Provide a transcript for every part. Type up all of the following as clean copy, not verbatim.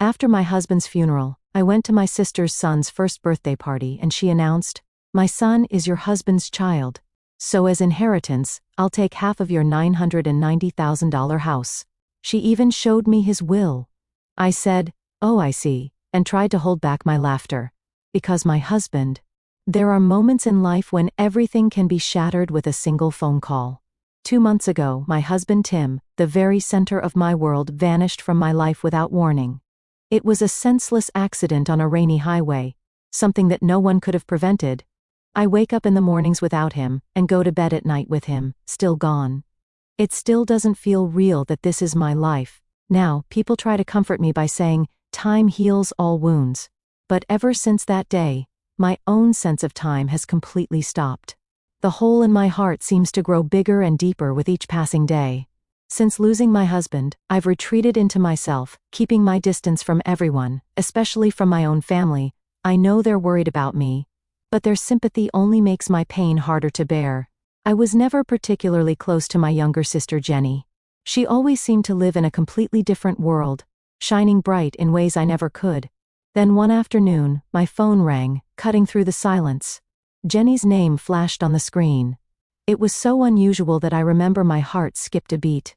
After my husband's funeral, I went to my sister's son's first birthday party and she announced, "My son is your husband's child. So as inheritance, I'll take half of your $990,000 house." She even showed me his will. I said, "Oh, I see," and tried to hold back my laughter. Because my husband. There are moments in life when everything can be shattered with a single phone call. 2 months ago, my husband Tim, the very center of my world, vanished from my life without warning. It was a senseless accident on a rainy highway, something that no one could have prevented. I wake up in the mornings without him, and go to bed at night with him, still gone. It still doesn't feel real that this is my life. Now, people try to comfort me by saying, time heals all wounds. But ever since that day, my own sense of time has completely stopped. The hole in my heart seems to grow bigger and deeper with each passing day. Since losing my husband, I've retreated into myself, keeping my distance from everyone, especially from my own family. I know they're worried about me, but their sympathy only makes my pain harder to bear. I was never particularly close to my younger sister Jenny. She always seemed to live in a completely different world, shining bright in ways I never could. Then one afternoon, my phone rang, cutting through the silence. Jenny's name flashed on the screen. It was so unusual that I remember my heart skipped a beat.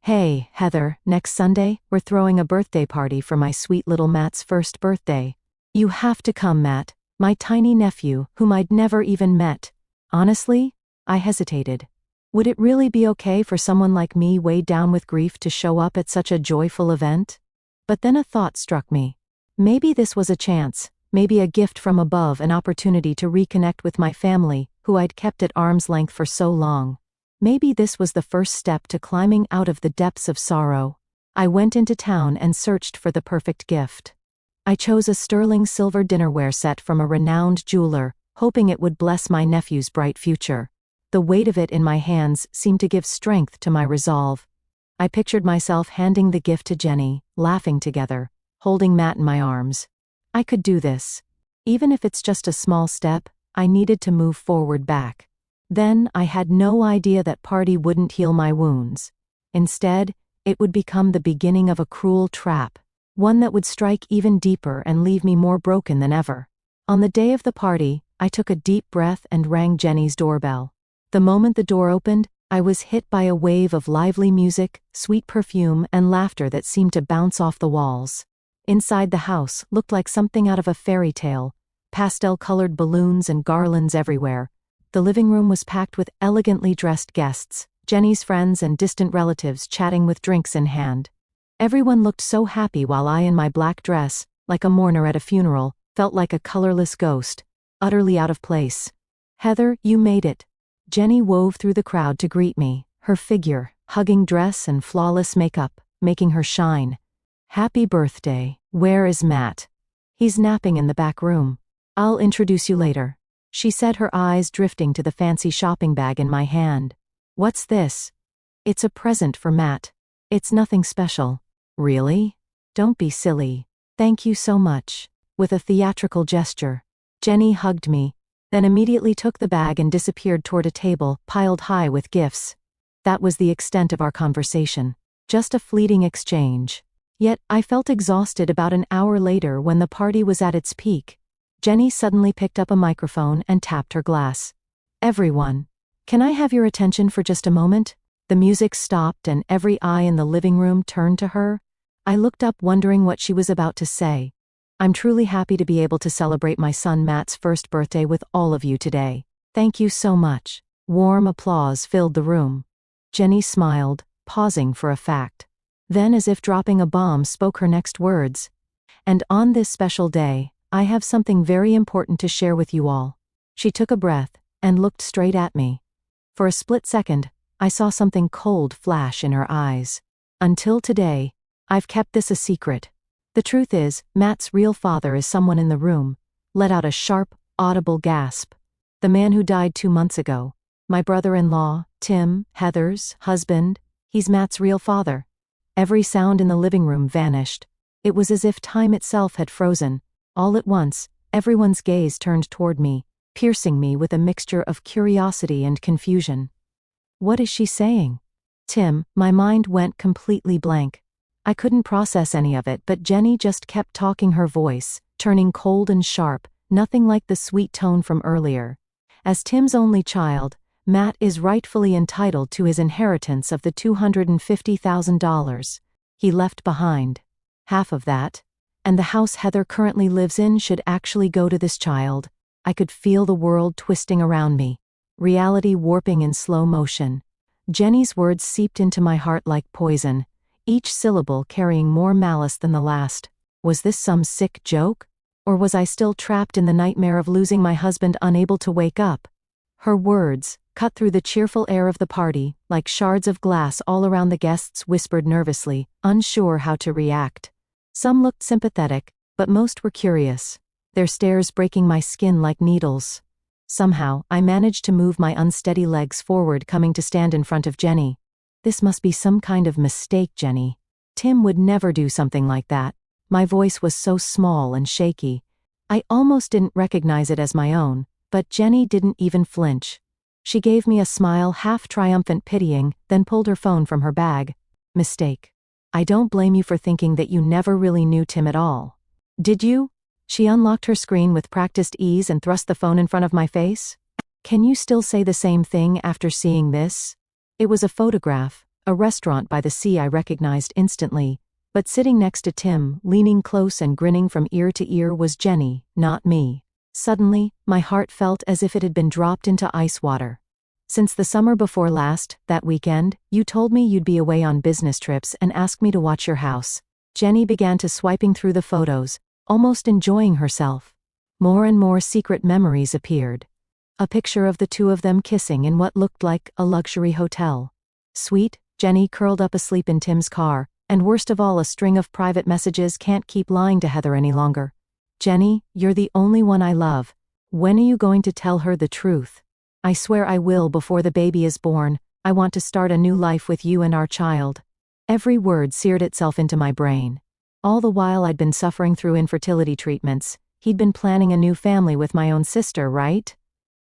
"Hey, Heather, next Sunday, we're throwing a birthday party for my sweet little Matt's first birthday. You have to come, Matt, my tiny nephew, whom I'd never even met." Honestly, I hesitated. Would it really be okay for someone like me weighed down with grief to show up at such a joyful event? But then a thought struck me. Maybe this was a chance, maybe a gift from above, an opportunity to reconnect with my family, who I'd kept at arm's length for so long. Maybe this was the first step to climbing out of the depths of sorrow. I went into town and searched for the perfect gift. I chose a sterling silver dinnerware set from a renowned jeweler, hoping it would bless my nephew's bright future. The weight of it in my hands seemed to give strength to my resolve. I pictured myself handing the gift to Jenny, laughing together, holding Matt in my arms. I could do this. Even if it's just a small step, I needed to move forward back. Then I had no idea that party wouldn't heal my wounds. Instead, it would become the beginning of a cruel trap, one that would strike even deeper and leave me more broken than ever. On the day of the party, I took a deep breath and rang Jenny's doorbell. The moment the door opened, I was hit by a wave of lively music, sweet perfume, and laughter that seemed to bounce off the walls. Inside the house looked like something out of a fairy tale, pastel-colored balloons and garlands everywhere. The living room was packed with elegantly dressed guests, Jenny's friends and distant relatives chatting with drinks in hand. Everyone looked so happy while I, in my black dress, like a mourner at a funeral, felt like a colorless ghost, utterly out of place. "Heather, you made it." Jenny wove through the crowd to greet me, her figure, hugging dress and flawless makeup, making her shine. "Happy birthday. Where is Matt?" "He's napping in the back room. I'll introduce you later," she said, her eyes drifting to the fancy shopping bag in my hand. "What's this?" "It's a present for Matt. It's nothing special." "Really? Don't be silly. Thank you so much." With a theatrical gesture, Jenny hugged me, then immediately took the bag and disappeared toward a table piled high with gifts. That was the extent of our conversation. Just a fleeting exchange. Yet, I felt exhausted about an hour later when the party was at its peak. Jenny suddenly picked up a microphone and tapped her glass. "Everyone, can I have your attention for just a moment?" The music stopped and every eye in the living room turned to her. I looked up wondering what she was about to say. "I'm truly happy to be able to celebrate my son Matt's first birthday with all of you today. Thank you so much." Warm applause filled the room. Jenny smiled, pausing for a fact. Then, as if dropping a bomb, spoke her next words. "And on this special day, I have something very important to share with you all." She took a breath and looked straight at me. For a split second, I saw something cold flash in her eyes. "Until today, I've kept this a secret. The truth is, Matt's real father is someone in the room." Let out a sharp, audible gasp. "The man who died 2 months ago. My brother-in-law, Tim, Heather's husband, he's Matt's real father." Every sound in the living room vanished. It was as if time itself had frozen. All at once, everyone's gaze turned toward me, piercing me with a mixture of curiosity and confusion. What is she saying? Tim, my mind went completely blank. I couldn't process any of it, but Jenny just kept talking, her voice turning cold and sharp, nothing like the sweet tone from earlier. As Tim's only child, Matt is rightfully entitled to his inheritance of the $250,000 he left behind. Half of that, and the house Heather currently lives in, should actually go to this child. I could feel the world twisting around me, reality warping in slow motion. Jenny's words seeped into my heart like poison, each syllable carrying more malice than the last. Was this some sick joke? Or was I still trapped in the nightmare of losing my husband, unable to wake up? Her words cut through the cheerful air of the party, like shards of glass all around. The guests whispered nervously, unsure how to react. Some looked sympathetic, but most were curious, their stares breaking my skin like needles. Somehow, I managed to move my unsteady legs forward, coming to stand in front of Jenny. This must be some kind of mistake, Jenny. Tim would never do something like that. My voice was so small and shaky. I almost didn't recognize it as my own, but Jenny didn't even flinch. She gave me a smile, half triumphant, pitying, then pulled her phone from her bag. Mistake. I don't blame you for thinking that you never really knew Tim at all. Did you? She unlocked her screen with practiced ease and thrust the phone in front of my face. Can you still say the same thing after seeing this? It was a photograph, a restaurant by the sea I recognized instantly, but sitting next to Tim, leaning close and grinning from ear to ear, was Jenny, not me. Suddenly, my heart felt as if it had been dropped into ice water. Since the summer before last, that weekend, you told me you'd be away on business trips and asked me to watch your house. Jenny began to swiping through the photos, almost enjoying herself. More and more secret memories appeared. A picture of the two of them kissing in what looked like a luxury hotel. Sweet, Jenny curled up asleep in Tim's car, and worst of all, a string of private messages. Can't keep lying to Heather any longer. Jenny, you're the only one I love. When are you going to tell her the truth? I swear I will before the baby is born. I want to start a new life with you and our child. Every word seared itself into my brain. All the while I'd been suffering through infertility treatments, he'd been planning a new family with my own sister, right?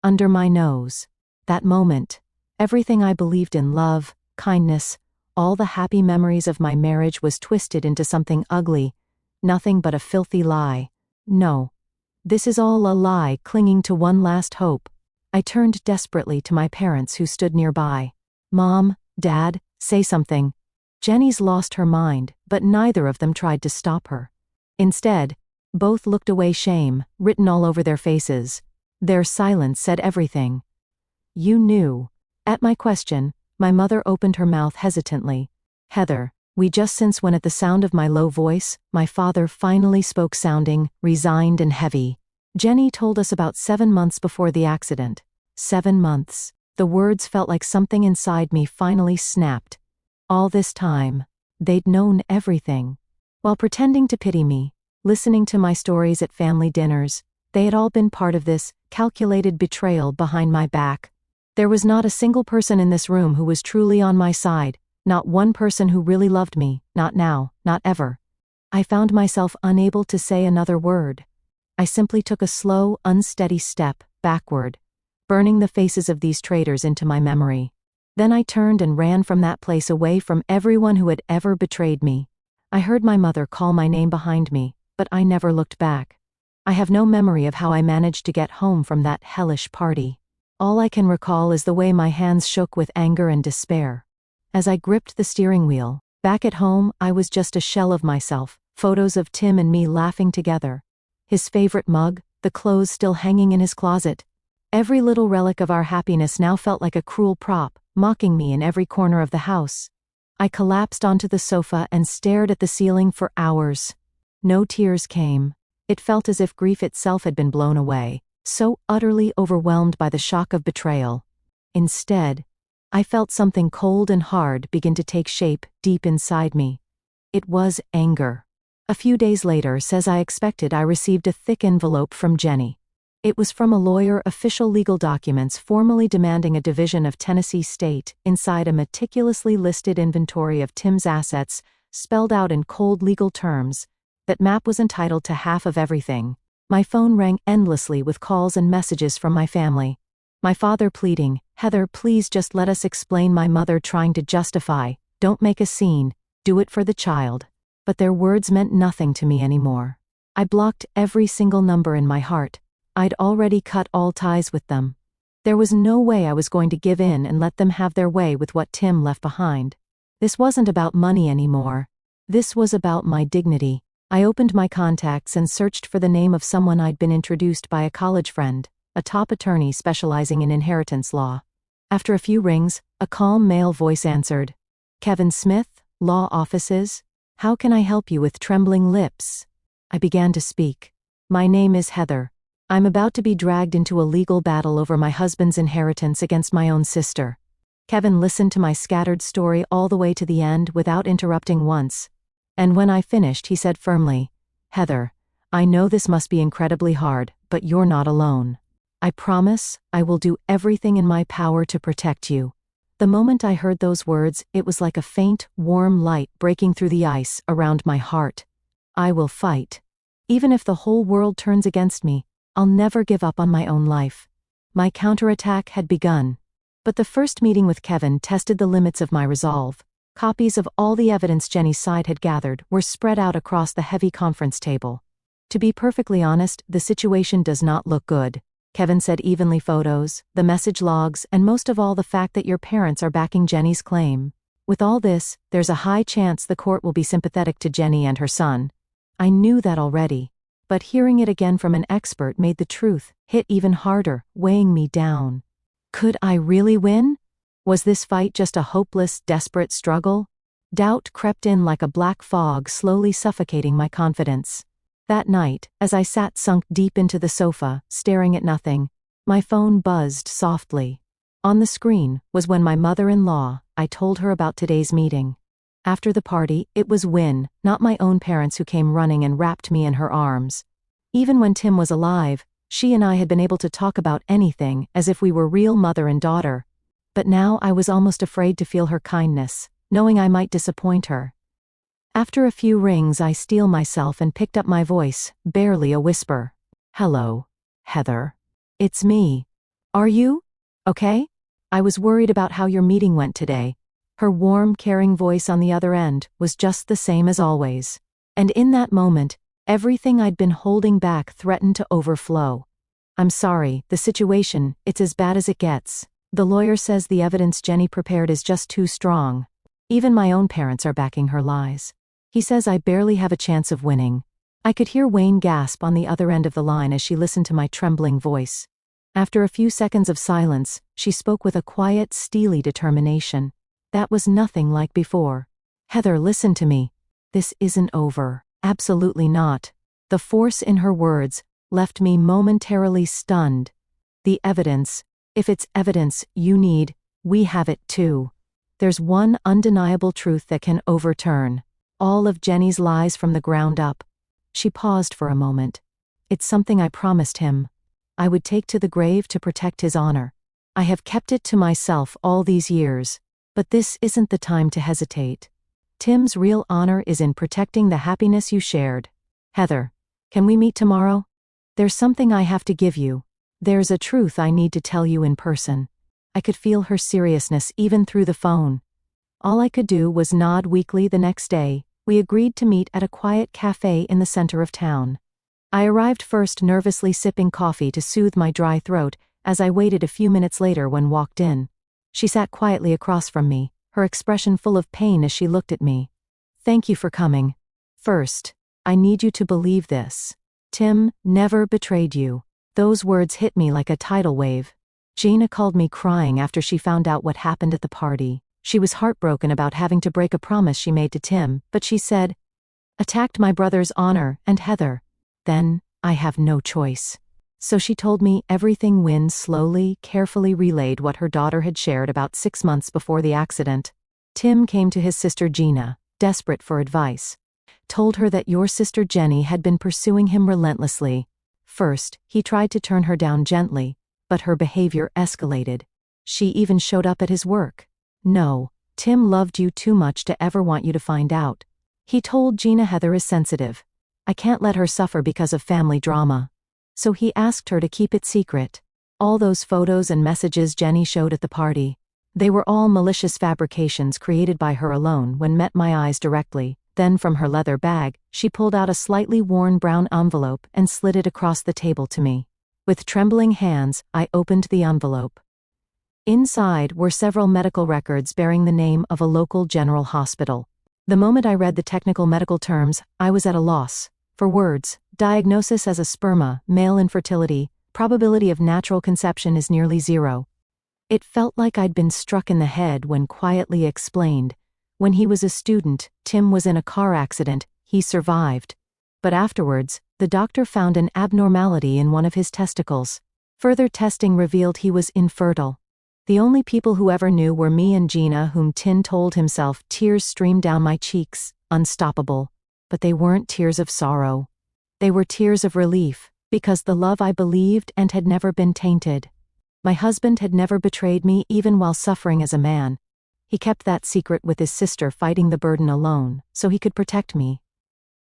Under my nose. That moment, everything I believed in, love, kindness, all the happy memories of my marriage, was twisted into something ugly, nothing but a filthy lie. No. This is all a lie, clinging to one last hope. I turned desperately to my parents, who stood nearby. Mom, Dad, say something. Jenny's lost her mind, but neither of them tried to stop her. Instead, both looked away, shame written all over their faces. Their silence said everything. You knew. At my question, my mother opened her mouth hesitantly. Heather, we just since when, at the sound of my low voice, my father finally spoke, sounding resigned and heavy. Jenny told us about 7 months before the accident. 7 months. The words felt like something inside me finally snapped. All this time, they'd known everything. While pretending to pity me, listening to my stories at family dinners, they had all been part of this calculated betrayal behind my back. There was not a single person in this room who was truly on my side, not one person who really loved me, not now, not ever. I found myself unable to say another word. I simply took a slow, unsteady step backward, burning the faces of these traitors into my memory. Then I turned and ran from that place, away from everyone who had ever betrayed me. I heard my mother call my name behind me, but I never looked back. I have no memory of how I managed to get home from that hellish party. All I can recall is the way my hands shook with anger and despair. As I gripped the steering wheel, back at home, I was just a shell of myself, photos of Tim and me laughing together. His favorite mug, the clothes still hanging in his closet. Every little relic of our happiness now felt like a cruel prop, mocking me in every corner of the house. I collapsed onto the sofa and stared at the ceiling for hours. No tears came. It felt as if grief itself had been blown away, so utterly overwhelmed by the shock of betrayal. Instead, I felt something cold and hard begin to take shape deep inside me. It was anger. A few days later, as I expected, I received a thick envelope from Jenny. It was from a lawyer, official legal documents formally demanding a division of Tennessee State. Inside, a meticulously listed inventory of Tim's assets, spelled out in cold legal terms, that Matt was entitled to half of everything. My phone rang endlessly with calls and messages from my family. My father pleading, Heather, please just let us explain. My mother trying to justify, don't make a scene, do it for the child. But their words meant nothing to me anymore. I blocked every single number in my heart. I'd already cut all ties with them. There was no way I was going to give in and let them have their way with what Tim left behind. This wasn't about money anymore. This was about my dignity. I opened my contacts and searched for the name of someone I'd been introduced by a college friend, a top attorney specializing in inheritance law. After a few rings, a calm male voice answered. "Kevin Smith, Law Offices? How can I help you?" With trembling lips, I began to speak. "My name is Heather. I'm about to be dragged into a legal battle over my husband's inheritance against my own sister." Kevin listened to my scattered story all the way to the end without interrupting once. And when I finished, he said firmly, "Heather, I know this must be incredibly hard, but you're not alone. I promise I will do everything in my power to protect you." The moment I heard those words, it was like a faint, warm light breaking through the ice around my heart. I will fight. Even if the whole world turns against me, I'll never give up on my own life. My counterattack had begun. But the first meeting with Kevin tested the limits of my resolve. Copies of all the evidence Jenny's side had gathered were spread out across the heavy conference table. To be perfectly honest, the situation does not look good. Kevin said evenly: photos, the message logs, and most of all the fact that your parents are backing Jenny's claim. With all this, there's a high chance the court will be sympathetic to Jenny and her son. I knew that already. But hearing it again from an expert made the truth hit even harder, weighing me down. Could I really win? Was this fight just a hopeless, desperate struggle? Doubt crept in like a black fog, slowly suffocating my confidence. That night, as I sat sunk deep into the sofa, staring at nothing, my phone buzzed softly. On the screen was when my mother-in-law. I told her about today's meeting. After the party, it was Wynne, not my own parents, who came running and wrapped me in her arms. Even when Tim was alive, she and I had been able to talk about anything as if we were real mother and daughter. But now I was almost afraid to feel her kindness, knowing I might disappoint her. After a few rings, I steel myself and picked up my voice, barely a whisper. "Hello, Heather. It's me. Are you okay? I was worried about how your meeting went today." Her warm, caring voice on the other end was just the same as always. And in that moment, everything I'd been holding back threatened to overflow. "I'm sorry, the situation, it's as bad as it gets. The lawyer says the evidence Jenny prepared is just too strong. Even my own parents are backing her lies. He says I barely have a chance of winning." I could hear Wayne gasp on the other end of the line as she listened to my trembling voice. After a few seconds of silence, she spoke with a quiet, steely determination. That was nothing like before. "Heather, listen to me. This isn't over. Absolutely not." The force in her words left me momentarily stunned. "The evidence, if it's evidence you need, we have it too. There's one undeniable truth that can overturn all of Jenny's lies from the ground up." She paused for a moment. "It's something I promised him. I would take to the grave to protect his honor. I have kept it to myself all these years, but this isn't the time to hesitate. Tim's real honor is in protecting the happiness you shared. Heather, can we meet tomorrow? There's something I have to give you. There's a truth I need to tell you in person." I could feel her seriousness even through the phone. All I could do was nod weakly. The next day, we agreed to meet at a quiet cafe in the center of town. I arrived first, nervously sipping coffee to soothe my dry throat, as I waited a few minutes later when walked in. She sat quietly across from me, her expression full of pain as she looked at me. "Thank you for coming. First, I need you to believe this. Tim never betrayed you." Those words hit me like a tidal wave. Gina called me crying after she found out what happened at the party. She was heartbroken about having to break a promise she made to Tim, but she said, "Attacked my brother's honor and Heather. Then, I have no choice." So she told me everything. Wynne slowly, carefully relayed what her daughter had shared about 6 months before the accident. Tim came to his sister Gina, desperate for advice. Told her that your sister Jenny had been pursuing him relentlessly. First, he tried to turn her down gently, but her behavior escalated. She even showed up at his work. "No, Tim loved you too much to ever want you to find out." He told Gina Heather is sensitive. I can't let her suffer because of family drama. So he asked her to keep it secret. All those photos and messages Jenny showed at the party, they were all malicious fabrications created by her alone when met my eyes directly. Then from her leather bag, she pulled out a slightly worn brown envelope and slid it across the table to me. With trembling hands, I opened the envelope. Inside were several medical records bearing the name of a local general hospital. The moment I read the technical medical terms, I was at a loss for words. Diagnosis as a sperma, male infertility, probability of natural conception is nearly 0. It felt like I'd been struck in the head when quietly explained. When he was a student, Tim was in a car accident, he survived. But afterwards, the doctor found an abnormality in one of his testicles. Further testing revealed he was infertile. The only people who ever knew were me and Gina, whom Tim told himself. Tears streamed down my cheeks, unstoppable. But they weren't tears of sorrow. They were tears of relief, because the love I believed and had never been tainted. My husband had never betrayed me even while suffering as a man. He kept that secret with his sister, fighting the burden alone, so he could protect me.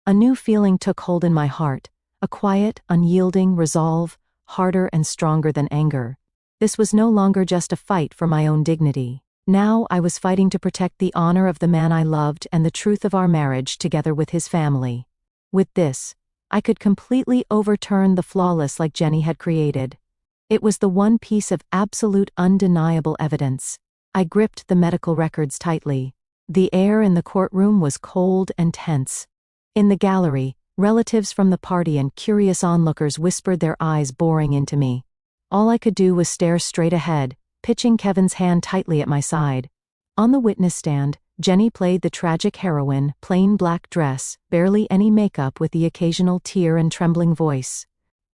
A new feeling took hold in my heart, a quiet, unyielding resolve, harder and stronger than anger. This was no longer just a fight for my own dignity. Now I was fighting to protect the honor of the man I loved and the truth of our marriage together with his family. With this, I could completely overturn the flawless like Jenny had created. It was the one piece of absolute undeniable evidence. I gripped the medical records tightly. The air in the courtroom was cold and tense. In the gallery, relatives from the party and curious onlookers whispered, their eyes boring into me. All I could do was stare straight ahead, pitching Kevin's hand tightly at my side. On the witness stand, Jenny played the tragic heroine, plain black dress, barely any makeup, with the occasional tear and trembling voice.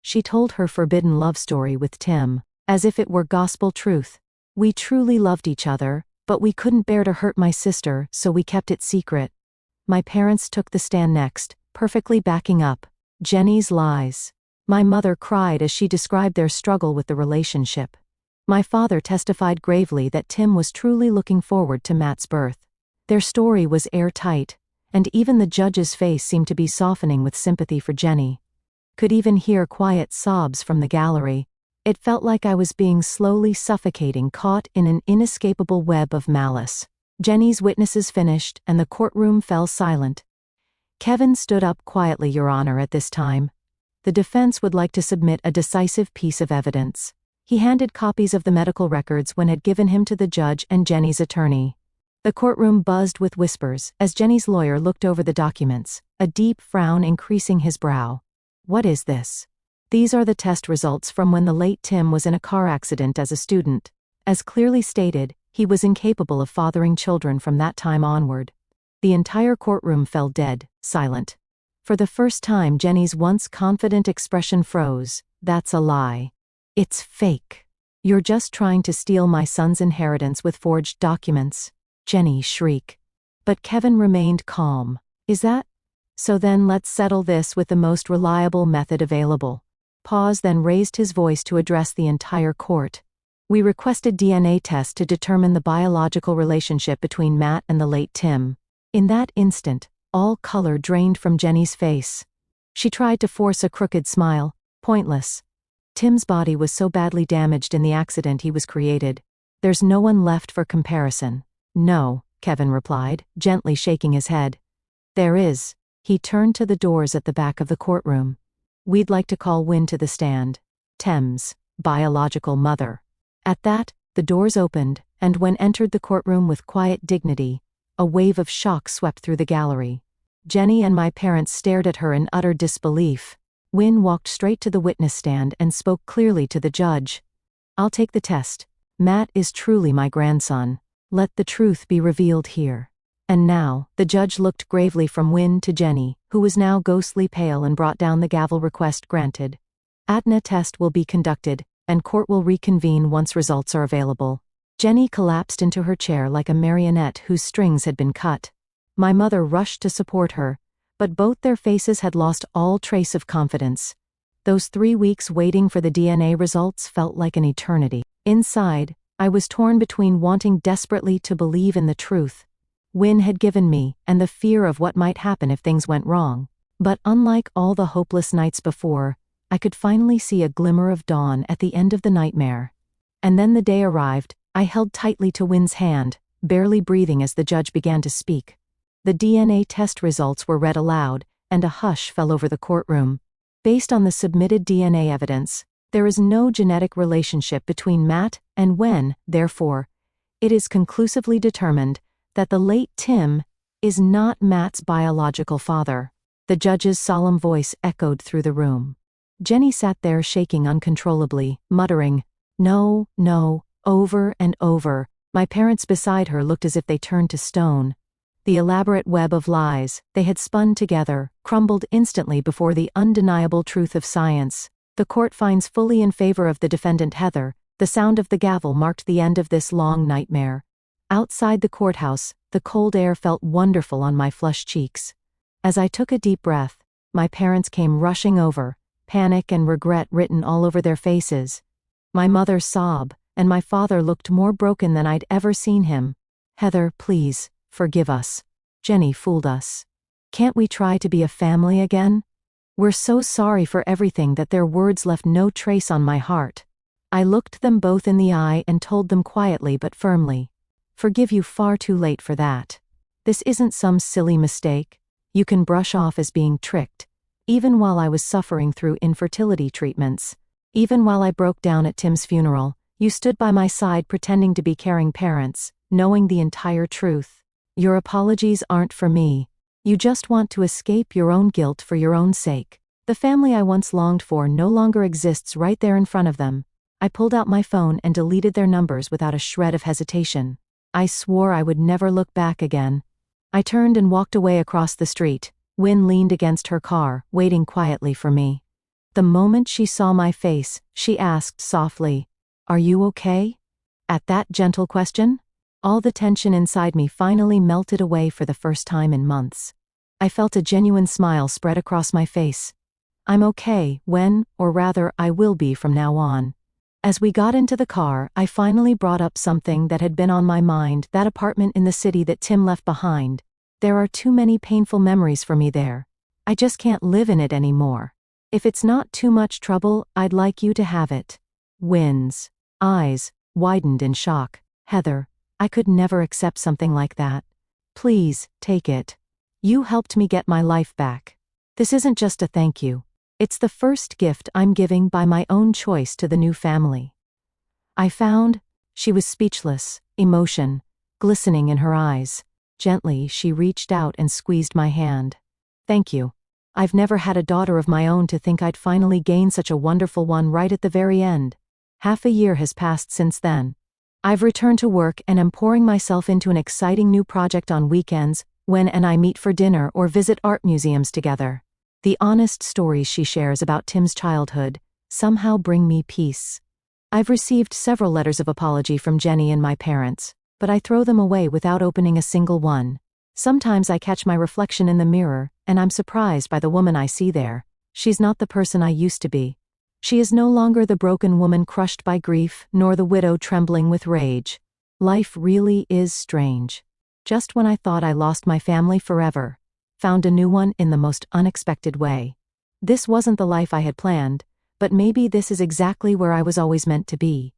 She told her forbidden love story with Tim, as if it were gospel truth. We truly loved each other, but we couldn't bear to hurt my sister, so we kept it secret. My parents took the stand next, perfectly backing up Jenny's lies. My mother cried as she described their struggle with the relationship. My father testified gravely that Tim was truly looking forward to Matt's birth. Their story was airtight, and even the judge's face seemed to be softening with sympathy for Jenny. Could even hear quiet sobs from the gallery. It felt like I was being slowly suffocating, caught in an inescapable web of malice. Jenny's witnesses finished, and the courtroom fell silent. Kevin stood up quietly. Your Honor, at this time, the defense would like to submit a decisive piece of evidence. He handed copies of the medical records when had given him to the judge and Jenny's attorney. The courtroom buzzed with whispers as Jenny's lawyer looked over the documents, a deep frown increasing his brow. What is this? These are the test results from when the late Tim was in a car accident as a student. As clearly stated, he was incapable of fathering children from that time onward. The entire courtroom fell dead, silent. For the first time, Jenny's once confident expression froze. That's a lie. It's fake. You're just trying to steal my son's inheritance with forged documents. Jenny shrieked. But Kevin remained calm. Is that? So then let's settle this with the most reliable method available. Pause, then raised his voice to address the entire court. We requested DNA tests to determine the biological relationship between Matt and the late Tim. In that instant, all color drained from Jenny's face. She tried to force a crooked smile, pointless. Tim's body was so badly damaged in the accident he was created. There's no one left for comparison. No, Kevin replied, gently shaking his head. There is. He turned to the doors at the back of the courtroom. We'd like to call Wynne to the stand. Tim's biological mother. At that, the doors opened, and Wynne entered the courtroom with quiet dignity. A wave of shock swept through the gallery. Jenny and my parents stared at her in utter disbelief. Wynne walked straight to the witness stand and spoke clearly to the judge. I'll take the test. Matt is truly my grandson. Let the truth be revealed here. And now, the judge looked gravely from Wynne to Jenny, who was now ghostly pale, and brought down the gavel. Request granted. ADNA test will be conducted, and court will reconvene once results are available. Jenny collapsed into her chair like a marionette whose strings had been cut. My mother rushed to support her, but both their faces had lost all trace of confidence. Those 3 weeks waiting for the DNA results felt like an eternity. Inside, I was torn between wanting desperately to believe in the truth Wynne had given me and the fear of what might happen if things went wrong. But unlike all the hopeless nights before, I could finally see a glimmer of dawn at the end of the nightmare. And then the day arrived. I held tightly to Wynne's hand, barely breathing as the judge began to speak. The DNA test results were read aloud, and a hush fell over the courtroom. Based on the submitted DNA evidence, there is no genetic relationship between Matt and Wen, therefore, it is conclusively determined that the late Tim is not Matt's biological father. The judge's solemn voice echoed through the room. Jenny sat there shaking uncontrollably, muttering, "No, no," over and over. My parents beside her looked as if they turned to stone. The elaborate web of lies they had spun together crumbled instantly before the undeniable truth of science. The court finds fully in favor of the defendant Heather. The sound of the gavel marked the end of this long nightmare. Outside the courthouse, the cold air felt wonderful on my flushed cheeks. As I took a deep breath, my parents came rushing over, panic and regret written all over their faces. My mother sobbed, and my father looked more broken than I'd ever seen him. "Heather, please, forgive us. Jenny fooled us. Can't we try to be a family again? We're so sorry for everything." That their words left no trace on my heart. I looked them both in the eye and told them quietly but firmly, "Forgive you far too late for that. This isn't some silly mistake you can brush off as being tricked." Even while I was suffering through infertility treatments, even while I broke down at Tim's funeral, you stood by my side pretending to be caring parents, knowing the entire truth. Your apologies aren't for me. You just want to escape your own guilt for your own sake. The family I once longed for no longer exists right there in front of them. I pulled out my phone and deleted their numbers without a shred of hesitation. I swore I would never look back again. I turned and walked away across the street. Wynne leaned against her car, waiting quietly for me. The moment she saw my face, she asked softly, "Are you okay?" At that gentle question, all the tension inside me finally melted away for the first time in months. I felt a genuine smile spread across my face. "I'm okay, Wen, or rather, I will be from now on." As we got into the car, I finally brought up something that had been on my mind, that apartment in the city that Tim left behind. There are too many painful memories for me there. I just can't live in it anymore. If it's not too much trouble, I'd like you to have it. Wynne's eyes widened in shock. "Heather, I could never accept something like that. Please, take it. You helped me get my life back. This isn't just a thank you. It's the first gift I'm giving by my own choice to the new family." I found. She was speechless, emotion glistening in her eyes. Gently, she reached out and squeezed my hand. "Thank you. I've never had a daughter of my own to think I'd finally gain such a wonderful one right at the very end." Half a year has passed since then. I've returned to work and am pouring myself into an exciting new project on weekends, when and I meet for dinner or visit art museums together. The honest stories she shares about Tim's childhood somehow bring me peace. I've received several letters of apology from Jenny and my parents, but I throw them away without opening a single one. Sometimes I catch my reflection in the mirror, and I'm surprised by the woman I see there. She's not the person I used to be. She is no longer the broken woman crushed by grief, nor the widow trembling with rage. Life really is strange. Just when I thought I lost my family forever, found a new one in the most unexpected way. This wasn't the life I had planned, but maybe this is exactly where I was always meant to be.